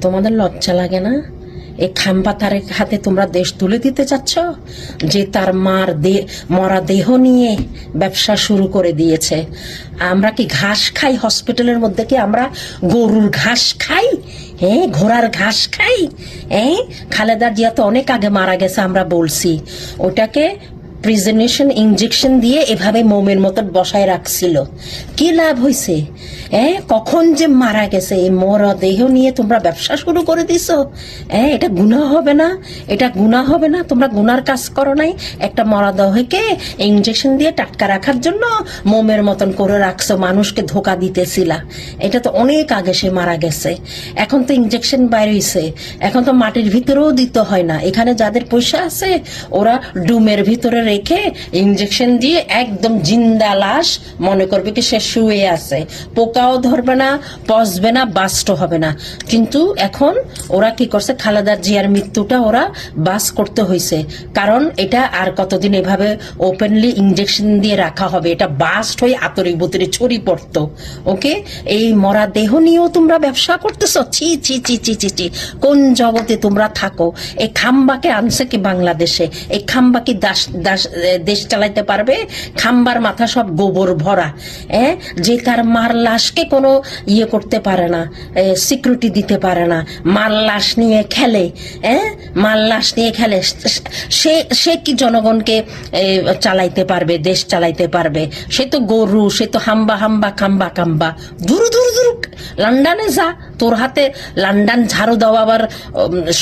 তোমাদের লজ্জা লাগে না? এই খাম্বাতারের হাতে তোমরা দেশ তুলে দিতে চাচ্ছ, যে তার মার মরা দেহ নিয়ে ব্যবসা শুরু করে দিয়েছে। আমরা কি ঘাস খাই হসপিটালের মধ্যে? কি আমরা গরুর ঘাস খাই? হ্যাঁ, ঘোড়ার ঘাস খাই? হ্যাঁ, খালেদা জিয়া তো অনেক আগে মারা গেছে, আমরা বলছি। ওটাকে প্রিজনেশন ইনজেকশন দিয়ে এভাবে মোমের মতো বসায় রাখছিল। কি লাভ হয়েছে? কখন যে মারা গেছে, এই মরদেহ নিয়ে তোমরা ব্যবসা শুরু করে দিছো। এটা গুনাহ হবে না? এটা গুনাহ হবে না? তোমরা গুনার কাজ করো নাই? একটা মরদেহকে ইনজেকশন দিয়ে টাটকা রাখার জন্য মোমের মতন করে রাখছো, মানুষকে ধোকা দিতেছিলা। এটা তো অনেক আগে সে মারা গেছে। এখন তো ইনজেকশন বাইর হইছে, এখন তো মাটির ভিতরেও দিতে হয় না। এখানে যাদের পয়সা আছে ওরা ডুমের ভিতরে রেখে ইনজেকশন দিয়ে একদম জিন্দা লাশ মনে করবে কি সে শুয়ে আছে, পোকাও ধরবে না, পচবে না, বাস্ট হবে না। কিন্তু এখন ওরা কি করছে, খালেদা জিয়ার মৃত্যুটা ওরা বাস করতে হয়েছে, কারণ এটা আর কতদিন এভাবে ওপেনলি ইনজেকশন দিয়ে রাখা হবে? এটা বাস্ট হয়ে আতরি বুতরি ছড়ি পড়তো। ওকে, এই মরা দেহ নিয়েও তোমরা ব্যবসা করতেছ? ছি ছি ছি ছি ছি ছি, কোন জগতে তোমরা থাকো? এই খাম্বাকে আনছে কি বাংলাদেশে? এই খাম্বা কি দেশ চালাইতে পারবে? খাম্বার মাথা সব গোবর ভরা। যে তার মার লাশকে কোনো ইয়ে করতে পারে না, সিকিউরিটি দিতে পারে না, মার লাশ নিয়ে খেলে। মার লাশ নিয়ে খেলে, সে কি জনগণকে চালাইতে পারবে, দেশ চালাইতে পারবে? সে তো গরু, সে তো হাম্বা হাম্বা খাম্বা খাম্বা। দূর দূর দূর, লন্ডনে যা, তোর হাতে লন্ডন ঝাড়ু দেওয়ার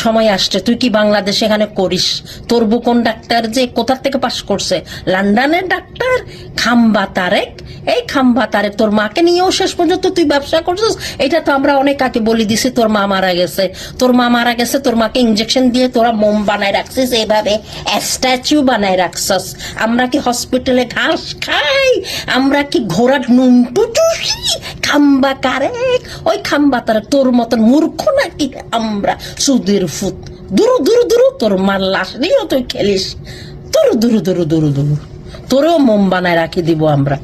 সময় আসছে। তুই কি বাংলাদেশে এখানে করিস? তোর বুকন ডাক্তার যে কোথা থেকে পাশ করছে? লন্ডনের ডাক্তার। খাম্বা তারেক, এই খাম্বা তারেক তোর মাকে নিয়েও শেষ পর্যন্ত তুই ব্যবসা করছিস। এটা তো আমরা অনেক আগে বলে দিছি, তোর মা মারা গেছে, তোর মা মারা গেছে, তোর মাকে ইনজেকশন দিয়ে তোরা মোম বানায় রাখছিস, এইভাবে স্ট্যাচু বানায় রাখছিস। আমরা কি হসপিটালে ঘাস খাই? আমরা কি ঘোড়ার নুন টুটুসি? খাম্বা কারেক, ওই খাম্বা তারেক তোর মতন মূর্খ নাকি আমরা? সুদের ফুত, দূর দূর দূর, তোর মার লাশ নিয়েও তুই খেলিস। দূর দূর দূর দূর দূর, তোরেও মোম বানায় রাখি দিব আমরা।